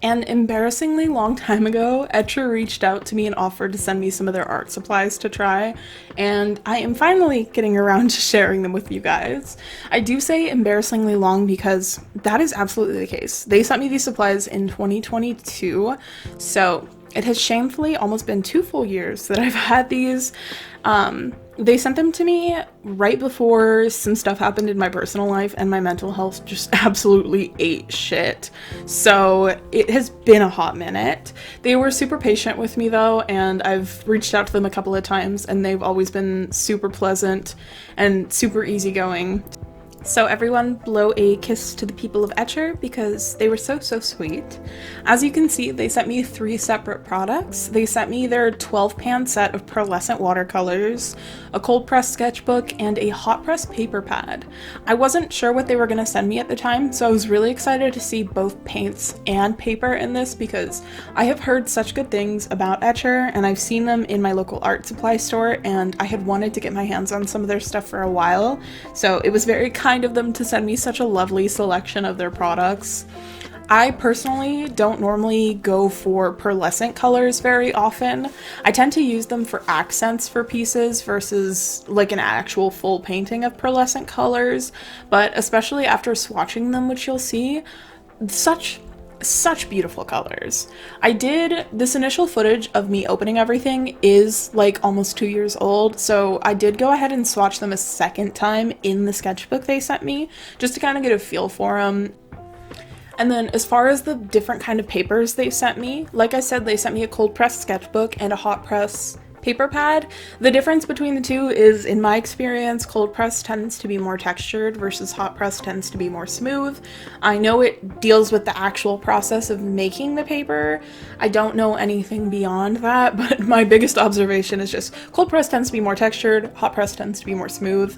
An embarrassingly long time ago, Etchr reached out to me and offered to send me some of their art supplies to try, and I am finally getting around to sharing them with you guys. I do say embarrassingly long because that is absolutely the case. They sent me these supplies in 2022, so it has shamefully almost been 2 full years that I've had these. They sent them to me right before some stuff happened in my personal life and my mental health just absolutely ate shit. So it has been a hot minute. They were super patient with me though, and I've reached out to them a couple of times and they've always been super pleasant and super easygoing. So everyone blow a kiss to the people of Etchr because they were so sweet. As you can see, they sent me 3 separate products. They sent me their 12-pan set of pearlescent watercolors, a cold press sketchbook, and a hot press paper pad. I wasn't sure what they were going to send me at the time, so I was really excited to see both paints and paper in this because I have heard such good things about Etchr and I've seen them in my local art supply store, and I had wanted to get my hands on some of their stuff for a while, so it was very kind of them to send me such a lovely selection of their products. I personally don't normally go for pearlescent colors very often. I tend to use them for accents for pieces versus like an actual full painting of pearlescent colors, but especially after swatching them, which you'll see, such beautiful colors. This initial footage of me opening everything is like almost 2 years old, so I did go ahead and swatch them a second time in the sketchbook they sent me, just to kind of get a feel for them. And then as far as the different kind of papers they sent me, like I said, they sent me a cold press sketchbook and a hot press paper pad. The difference between the two is, in my experience, cold press tends to be more textured versus hot press tends to be more smooth. I know it deals with the actual process of making the paper. I don't know anything beyond that, but my biggest observation is just cold press tends to be more textured, hot press tends to be more smooth.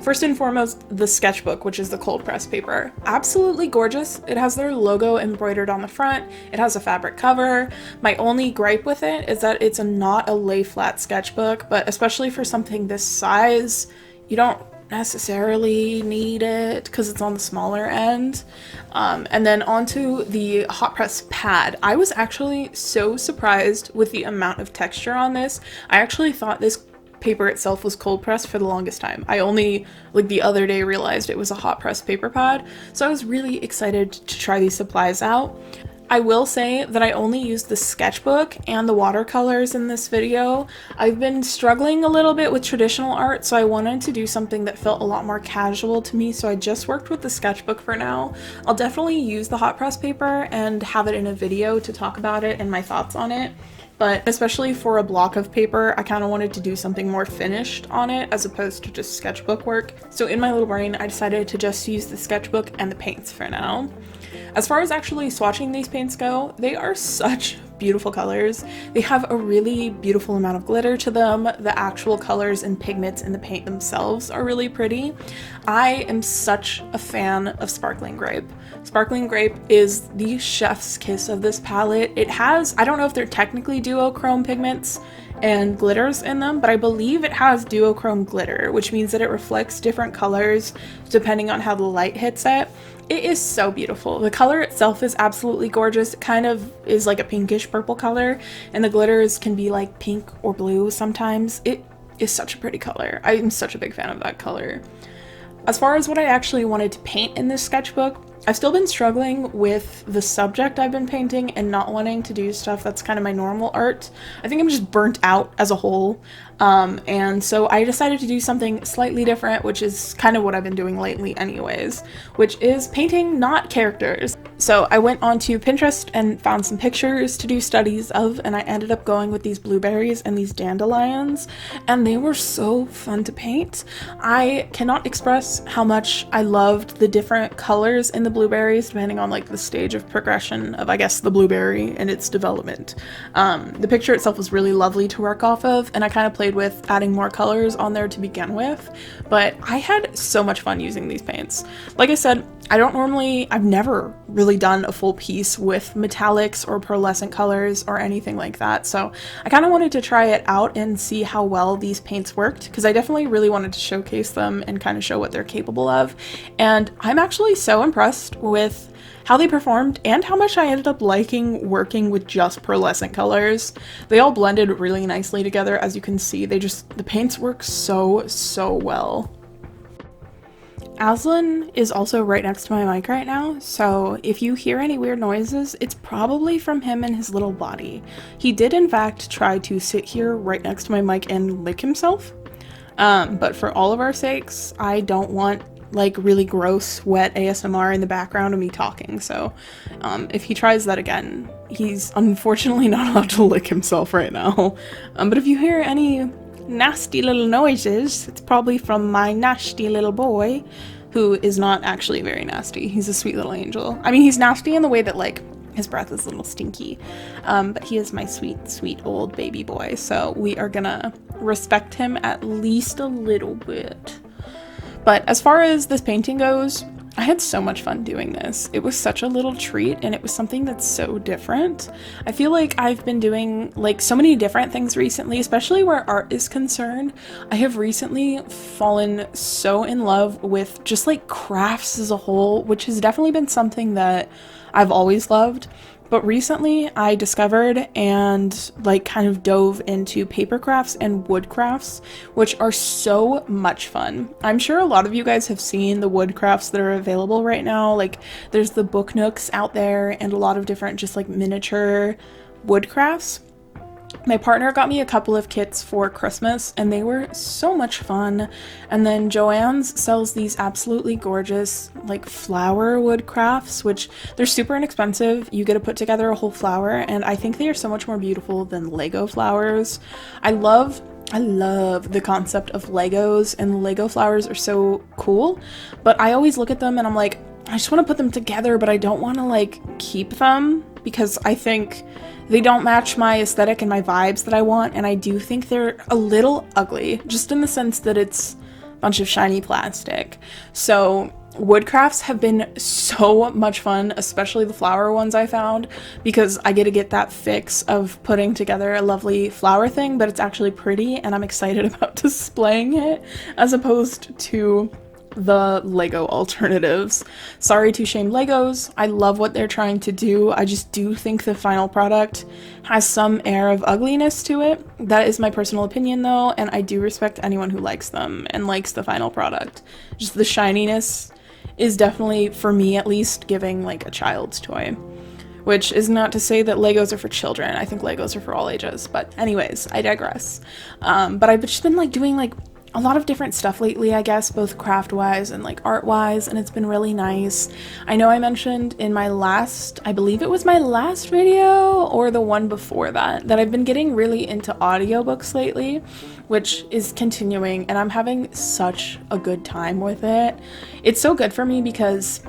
First and foremost, the sketchbook, which is the cold press paper. Absolutely gorgeous. It has their logo embroidered on the front. It has a fabric cover. My only gripe with it is that it's not a lay flat sketchbook, but especially for something this size, you don't necessarily need it because it's on the smaller end. And then onto the hot press pad. I was actually so surprised with the amount of texture on this. I actually thought this paper itself was cold pressed for the longest time. I only, like the other day, realized it was a hot press paper pad, so I was really excited to try these supplies out. I will say that I only used the sketchbook and the watercolors in this video. I've been struggling a little bit with traditional art, so I wanted to do something that felt a lot more casual to me, so I just worked with the sketchbook for now. I'll definitely use the hot press paper and have it in a video to talk about it and my thoughts on it. But especially for a block of paper, I kind of wanted to do something more finished on it as opposed to just sketchbook work. So in my little brain, I decided to just use the sketchbook and the paints for now. As far as actually swatching these paints go, they are such beautiful colors. They have a really beautiful amount of glitter to them. The actual colors and pigments in the paint themselves are really pretty. I am such a fan of Sparkling Grape. Sparkling Grape is the chef's kiss of this palette. It has, I don't know if they're technically duochrome pigments and glitters in them, but I believe it has duochrome glitter, which means that it reflects different colors depending on how the light hits it. It is so beautiful. The color itself is absolutely gorgeous. It kind of is like a pinkish purple color, and the glitters can be like pink or blue sometimes. It is such a pretty color. I am such a big fan of that color. As far as what I actually wanted to paint in this sketchbook, I've still been struggling with the subject I've been painting and not wanting to do stuff that's kind of my normal art. I think I'm just burnt out as a whole. And so I decided to do something slightly different, which is kind of what I've been doing lately anyways, which is painting not characters. So I went onto Pinterest and found some pictures to do studies of, and I ended up going with these blueberries and these dandelions, and they were so fun to paint. I cannot express how much I loved the different colors in the blueberries depending on like the stage of progression of, I guess, the blueberry and its development. The picture itself was really lovely to work off of, and I kind of played with adding more colors on there to begin with, but I had so much fun using these paints. Like I said, I've never really done a full piece with metallics or pearlescent colors or anything like that, so I kind of wanted to try it out and see how well these paints worked, because I definitely really wanted to showcase them and kind of show what they're capable of, and I'm actually so impressed with how they performed and how much I ended up liking working with just pearlescent colors. They all blended really nicely together. As you can see, the paints work so well. Aslan is also right next to my mic right now, so if you hear any weird noises, it's probably from him and his little body. He did in fact try to sit here right next to my mic and lick himself, but for all of our sakes, I don't want like really gross, wet ASMR in the background of me talking, so if he tries that again, he's unfortunately not allowed to lick himself right now. But if you hear any nasty little noises, it's probably from my nasty little boy, who is not actually very nasty. He's a sweet little angel. I mean, he's nasty in the way that like his breath is a little stinky, but he is my sweet old baby boy, so we are gonna respect him at least a little bit. But as far as this painting goes, I had so much fun doing this. It was such a little treat, and it was something that's so different. I feel like I've been doing like so many different things recently, especially where art is concerned. I have recently fallen so in love with just like crafts as a whole, which has definitely been something that I've always loved. But recently I discovered and like kind of dove into paper crafts and wood crafts, which are so much fun. I'm sure a lot of you guys have seen the wood crafts that are available right now. Like there's the book nooks out there and a lot of different just like miniature wood crafts. My partner got me a couple of kits for Christmas and they were so much fun. And then Joann's sells these absolutely gorgeous like flower wood crafts, which they're super inexpensive. You get to put together a whole flower, and I think they are so much more beautiful than Lego flowers. I love the concept of Legos, and the Lego flowers are so cool, but I always look at them and I'm like, I just want to put them together, but I don't want to like keep them because I think they don't match my aesthetic and my vibes that I want, and I do think they're a little ugly, just in the sense that it's a bunch of shiny plastic. So wood crafts have been so much fun, especially the flower ones I found, because I get that fix of putting together a lovely flower thing, but it's actually pretty, and I'm excited about displaying it, as opposed to the Lego alternatives. Sorry to shame Legos. I love what they're trying to do. I just do think the final product has some air of ugliness to it. That is my personal opinion though, and I do respect anyone who likes them and likes the final product. Just the shininess is definitely, for me at least, giving like a child's toy. Which is not to say that Legos are for children. I think Legos are for all ages. But anyways, I digress. But I've just been like doing like a lot of different stuff lately, I guess, both craft-wise and like art-wise, and it's been really nice. I know I mentioned in my last, I believe it was my last video or the one before that I've been getting really into audiobooks lately, which is continuing, and I'm having such a good time with it. It's so good for me because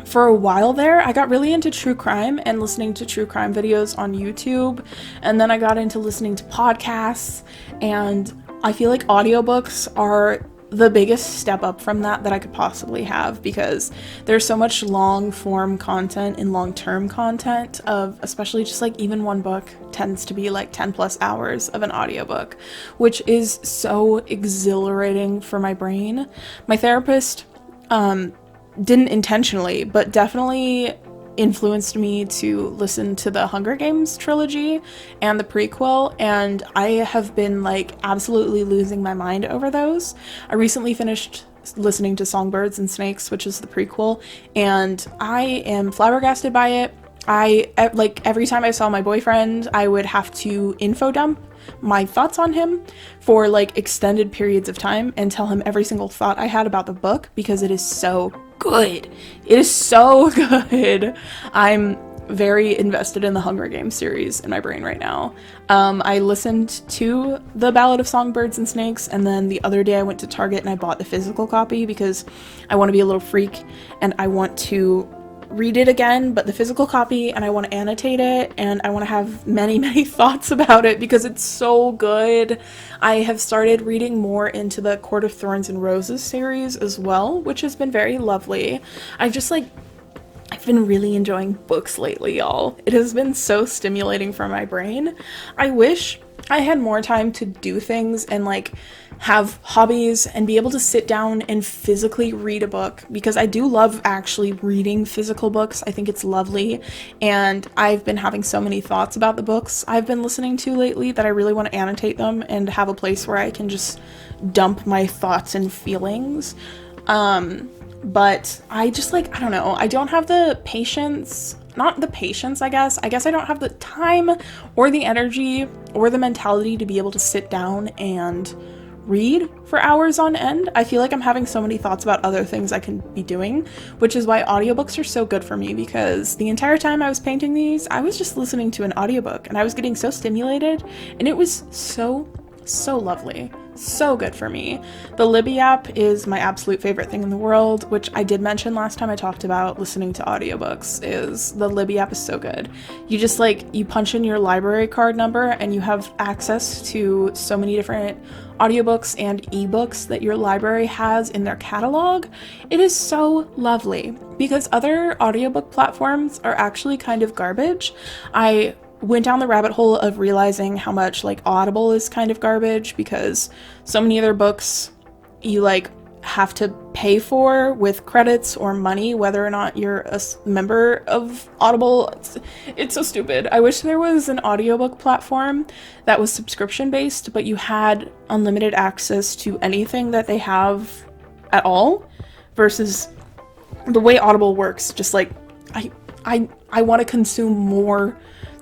for a while there, I got really into true crime and listening to true crime videos on YouTube, and then I got into listening to podcasts, and I feel like audiobooks are the biggest step up from that I could possibly have, because there's so much long form content and long-term content of, especially just like even one book tends to be like 10 plus hours of an audiobook, which is so exhilarating for my brain. My therapist didn't intentionally, but definitely influenced me to listen to the Hunger Games trilogy and the prequel, and I have been like absolutely losing my mind over those. I recently finished listening to Songbirds and Snakes, which is the prequel, and I am flabbergasted by it. Like every time I saw my boyfriend, I would have to info dump my thoughts on him for like extended periods of time and tell him every single thought I had about the book, because it is so good. It is so good. I'm very invested in the Hunger Games series in my brain right now. I listened to the Ballad of Songbirds and Snakes, and then the other day I went to Target and I bought the physical copy because I want to be a little freak and I want to read it again, but the physical copy, and I want to annotate it, and I want to have many thoughts about it because it's so good. I have started reading more into the Court of Thorns and Roses series as well, which has been very lovely. I've been really enjoying books lately, y'all. It has been so stimulating for my brain. I wish I had more time to do things and like have hobbies and be able to sit down and physically read a book, because I do love actually reading physical books. I think it's lovely, and I've been having so many thoughts about the books I've been listening to lately that I really want to annotate them and have a place where I can just dump my thoughts and feelings. But I just like, I don't know, I don't have the patience, not the patience, I guess I don't have the time or the energy or the mentality to be able to sit down and read for hours on end. I feel like I'm having so many thoughts about other things I can be doing, which is why audiobooks are so good for me, because the entire time I was painting these, I was just listening to an audiobook and I was getting so stimulated, and it was so lovely. So good for me. The Libby app is my absolute favorite thing in the world, which I did mention last time I talked about listening to audiobooks. Is the Libby app is so good. You just you punch in your library card number and you have access to so many different audiobooks and ebooks that your library has in their catalog. It is so lovely, because other audiobook platforms are actually kind of garbage. I went down the rabbit hole of realizing how much Audible is kind of garbage, because so many other books you have to pay for with credits or money, whether or not you're a member of Audible. It's so stupid. I wish there was an audiobook platform that was subscription based, but you had unlimited access to anything that they have at all, versus the way Audible works. Just I want to consume more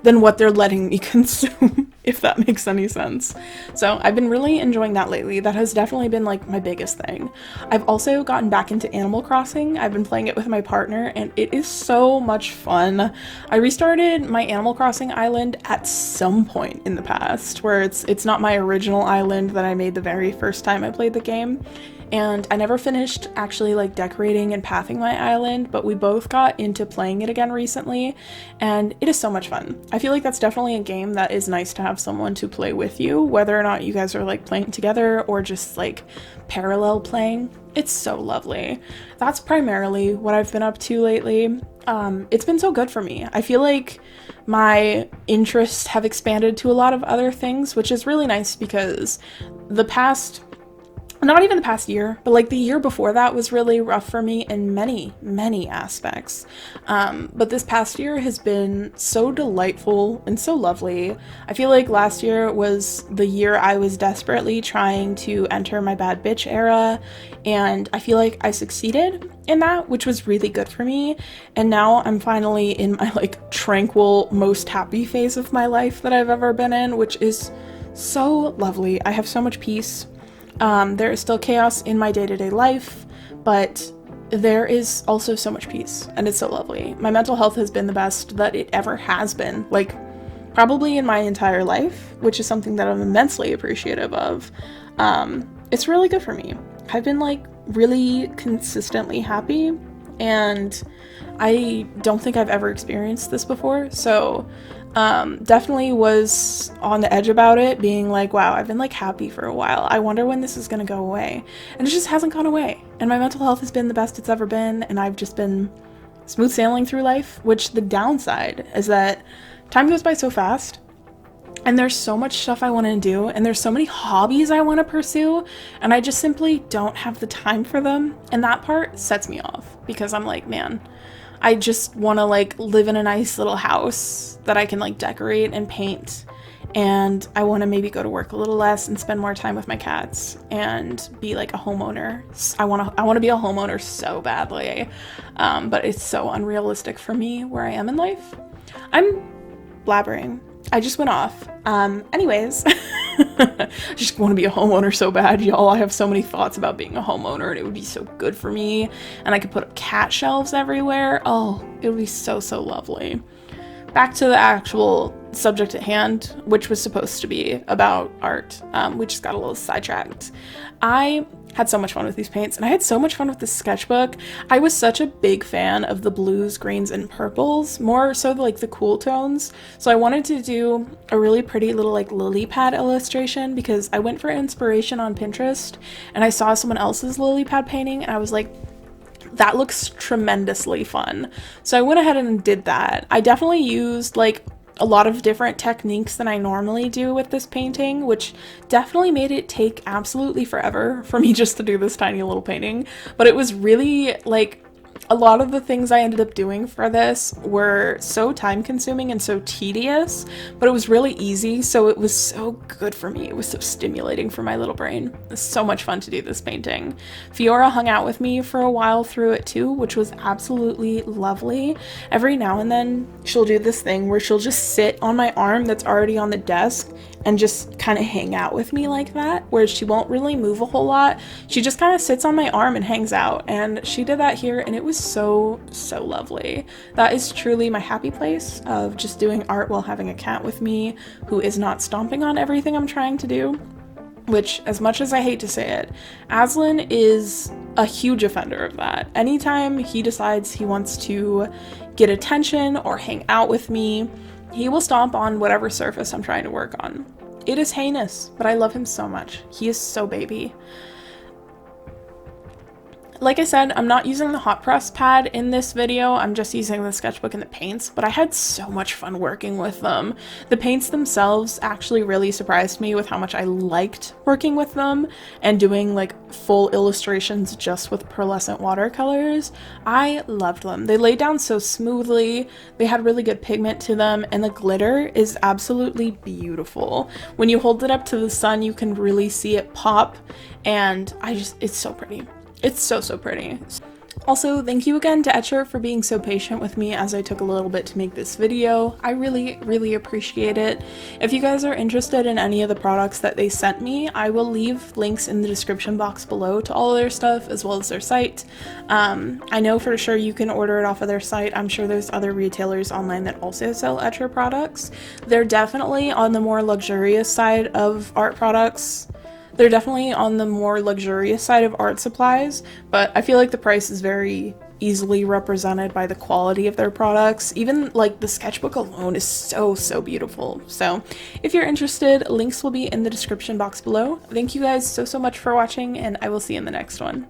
than what they're letting me consume, if that makes any sense. So I've been really enjoying that lately. That has definitely been my biggest thing. I've also gotten back into Animal Crossing. I've been playing it with my partner and it is so much fun. I restarted my Animal Crossing island at some point in the past, where it's not my original island that I made the very first time I played the game. And I never finished actually decorating and pathing my island, but we both got into playing it again recently, and it is so much fun. I feel like that's definitely a game that is nice to have someone to play with you, whether or not you guys are playing together or just parallel playing. It's so lovely. That's primarily what I've been up to lately. It's been so good for me. I feel like my interests have expanded to a lot of other things, which is really nice, because not even the past year, but the year before that was really rough for me in many aspects. But this past year has been so delightful and so lovely. I feel like last year was the year I was desperately trying to enter my bad bitch era, and I feel like I succeeded in that, which was really good for me. And now I'm finally in my tranquil, most happy phase of my life that I've ever been in, which is so lovely. I have so much peace. There is still chaos in my day-to-day life, but there is also so much peace, and it's so lovely. My mental health has been the best that it ever has been, probably in my entire life, which is something that I'm immensely appreciative of. It's really good for me. I've been really consistently happy, and I don't think I've ever experienced this before, so definitely was on the edge about it, being wow, I've been happy for a while. I wonder when this is gonna go away. And it just hasn't gone away. And my mental health has been the best it's ever been, and I've just been smooth sailing through life, which the downside is that time goes by so fast, and there's so much stuff I want to do, and there's so many hobbies I want to pursue, and I just simply don't have the time for them. And that part sets me off, because I'm man, I just want to live in a nice little house that I can decorate and paint, and I want to maybe go to work a little less and spend more time with my cats and be a homeowner. I want to be a homeowner so badly, but it's so unrealistic for me where I am in life. I'm blabbering. I just went off. Anyways, I just want to be a homeowner so bad, y'all. I have so many thoughts about being a homeowner, and it would be so good for me. And I could put up cat shelves everywhere. Oh, it would be so lovely. Back to the actual subject at hand, which was supposed to be about art. We just got a little sidetracked. I had so much fun with these paints, and I had so much fun with the sketchbook. I was such a big fan of the blues, greens, and purples, more so the cool tones. So I wanted to do a really pretty little lily pad illustration, because I went for inspiration on Pinterest and I saw someone else's lily pad painting, and I was that looks tremendously fun. So I went ahead and did that. I definitely used a lot of different techniques than I normally do with this painting, which definitely made it take absolutely forever for me just to do this tiny little painting. But it was really like, a lot of the things I ended up doing for this were so time consuming and so tedious, but it was really easy, so it was so good for me. It was so stimulating for my little brain. It was so much fun to do this painting. Fiora hung out with me for a while through it too, which was absolutely lovely. Every now and then she'll do this thing where she'll just sit on my arm that's already on the desk and just kind of hang out with me like that, where she won't really move a whole lot. She just kind of sits on my arm and hangs out, and she did that here, and it was so lovely. That is truly my happy place of just doing art while having a cat with me who is not stomping on everything I'm trying to do, which, as much as I hate to say it, Aslan is a huge offender of that. Anytime he decides he wants to get attention or hang out with me, he will stomp on whatever surface I'm trying to work on. It is heinous, but I love him so much. He is so baby. Like I said, I'm not using the hot press pad in this video, I'm just using the sketchbook and the paints, but I had so much fun working with them. The paints themselves actually really surprised me with how much I liked working with them and doing like full illustrations just with pearlescent watercolors. I loved them. They laid down so smoothly, they had really good pigment to them, and the glitter is absolutely beautiful. When you hold it up to the sun, you can really see it pop, and it's so pretty. It's so pretty. Also, thank you again to Etchr for being so patient with me as I took a little bit to make this video. I really appreciate it. If you guys are interested in any of the products that they sent me, I will leave links in the description box below to all of their stuff as well as their site. I know for sure you can order it off of their site. I'm sure there's other retailers online that also sell Etchr products. They're definitely on the more luxurious side of art products. They're definitely on the more luxurious side of art supplies, but I feel like the price is very easily represented by the quality of their products. Even like the sketchbook alone is so beautiful. So if you're interested, links will be in the description box below. Thank you guys so much for watching, and I will see you in the next one.